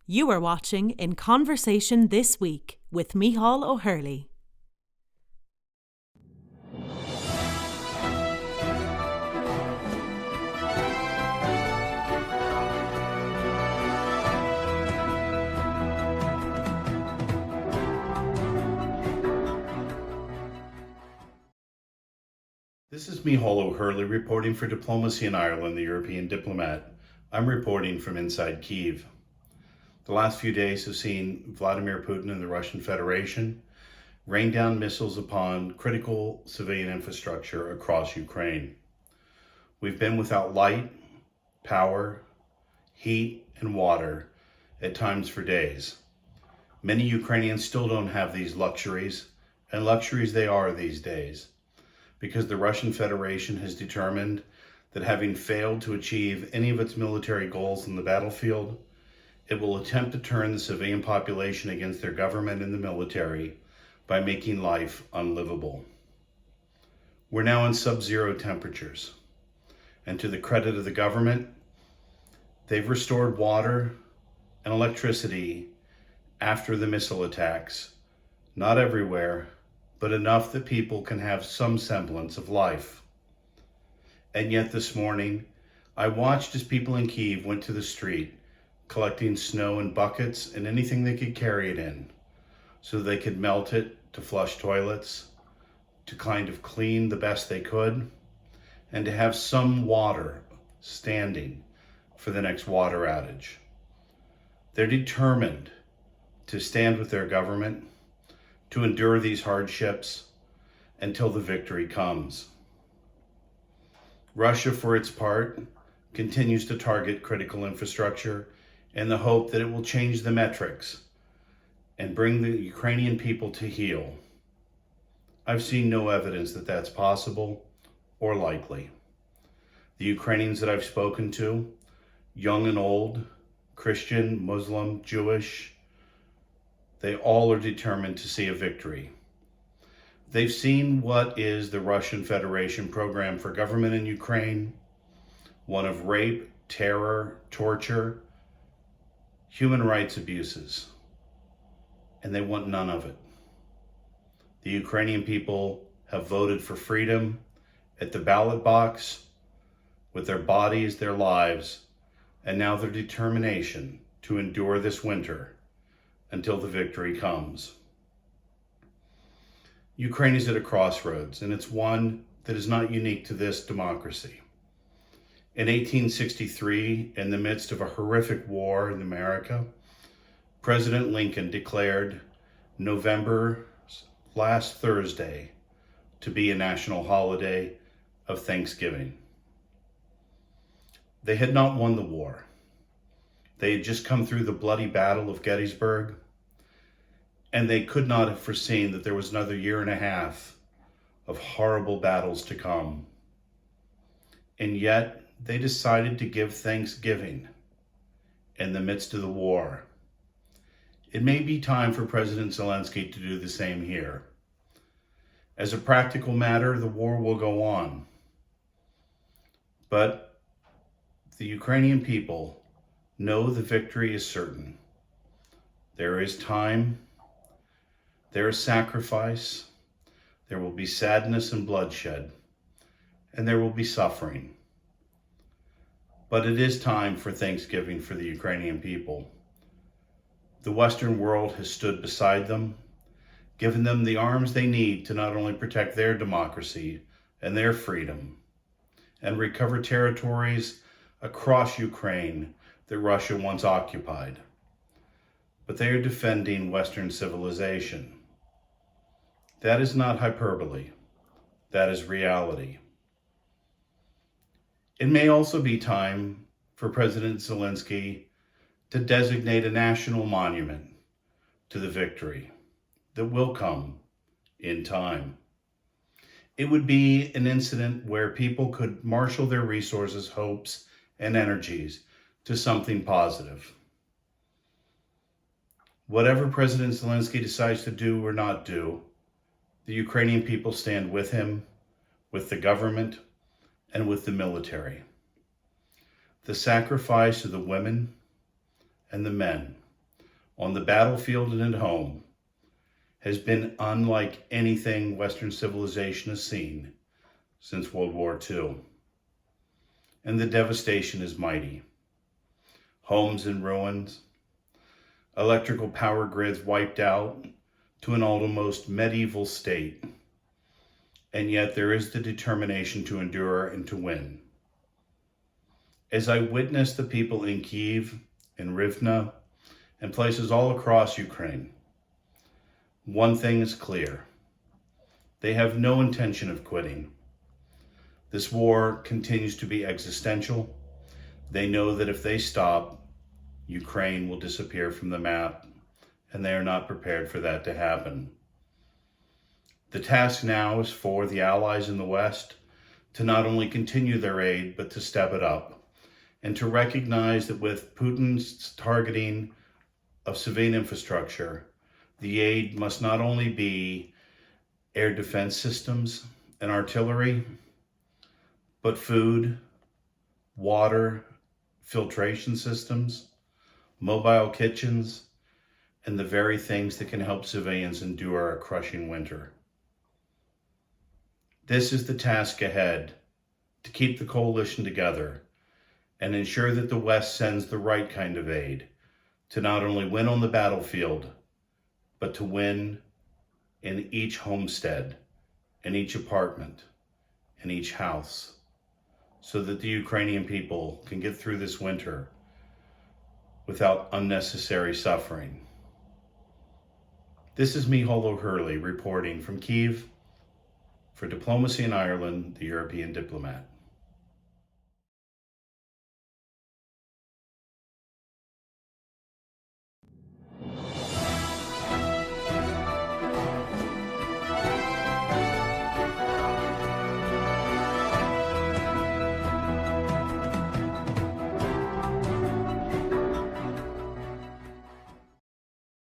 You are watching In Conversation This Week with Micheál O'Hurley. This is Micheál O'Hurley reporting for Diplomacy in Ireland, the European Diplomat. I'm reporting from inside Kyiv. The last few days have seen Vladimir Putin and the Russian Federation rain down missiles upon critical civilian infrastructure across Ukraine. We've been without light, power, heat, and water at times for days. Many Ukrainians still don't have these luxuries, and luxuries they are these days, because the Russian Federation has determined that having failed to achieve any of its military goals in the battlefield, it will attempt to turn the civilian population against their government and the military by making life unlivable. We're now in sub-zero temperatures, and to the credit of the government, they've restored water and electricity after the missile attacks, not everywhere, but enough that people can have some semblance of life. And yet this morning, I watched as people in Kyiv went to the street, collecting snow in buckets and anything they could carry it in, so they could melt it to flush toilets, to kind of clean the best they could, and to have some water standing for the next water outage. They're determined to stand with their government, to endure these hardships until the victory comes. Russia, for its part, continues to target critical infrastructure in the hope that it will change the metrics and bring the Ukrainian people to heel. I've seen no evidence that that's possible or likely. The Ukrainians that I've spoken to, young and old, Christian, Muslim, Jewish, they all are determined to see a victory. They've seen what is the Russian Federation program for government in Ukraine, one of rape, terror, torture, human rights abuses, and they want none of it. The Ukrainian people have voted for freedom at the ballot box with their bodies, their lives, and now their determination to endure this winter until the victory comes. Ukraine is at a crossroads, and it's one that is not unique to this democracy. In 1863, in the midst of a horrific war in America, President Lincoln declared November last Thursday to be a national holiday of Thanksgiving. They had not won the war. They had just come through the bloody Battle of Gettysburg, and they could not have foreseen that there was another year and a half of horrible battles to come. And yet, they decided to give Thanksgiving in the midst of the war. It may be time for President Zelensky to do the same here. As a practical matter, the war will go on. But the Ukrainian people know the victory is certain. There is time, there is sacrifice, there will be sadness and bloodshed, and there will be suffering. But it is time for Thanksgiving for the Ukrainian people. The Western world has stood beside them, given them the arms they need to not only protect their democracy and their freedom, and recover territories across Ukraine that Russia once occupied, but they are defending Western civilization. That is not hyperbole. That is reality. It may also be time for President Zelensky to designate a national monument to the victory that will come in time. It would be an incident where people could marshal their resources, hopes, and energies to something positive. Whatever President Zelensky decides to do or not do, the Ukrainian people stand with him, with the government, and with the military. The sacrifice of the women and the men on the battlefield and at home has been unlike anything Western civilization has seen since World War II. And the devastation is mighty. Homes in ruins, electrical power grids wiped out to an almost medieval state. And yet there is the determination to endure and to win. As I witness the people in Kyiv and Rivne and places all across Ukraine, one thing is clear. They have no intention of quitting. This war continues to be existential. They know that if they stop, Ukraine will disappear from the map, and they are not prepared for that to happen. The task now is for the allies in the West to not only continue their aid, but to step it up and to recognize that with Putin's targeting of civilian infrastructure, the aid must not only be air defense systems and artillery, but food, water, filtration systems, mobile kitchens, and the very things that can help civilians endure a crushing winter. This is the task ahead, to keep the coalition together and ensure that the West sends the right kind of aid to not only win on the battlefield, but to win in each homestead, in each apartment, in each house, so that the Ukrainian people can get through this winter without unnecessary suffering. This is Michal O'Hurley reporting from Kyiv for Diplomacy in Ireland, the European Diplomat.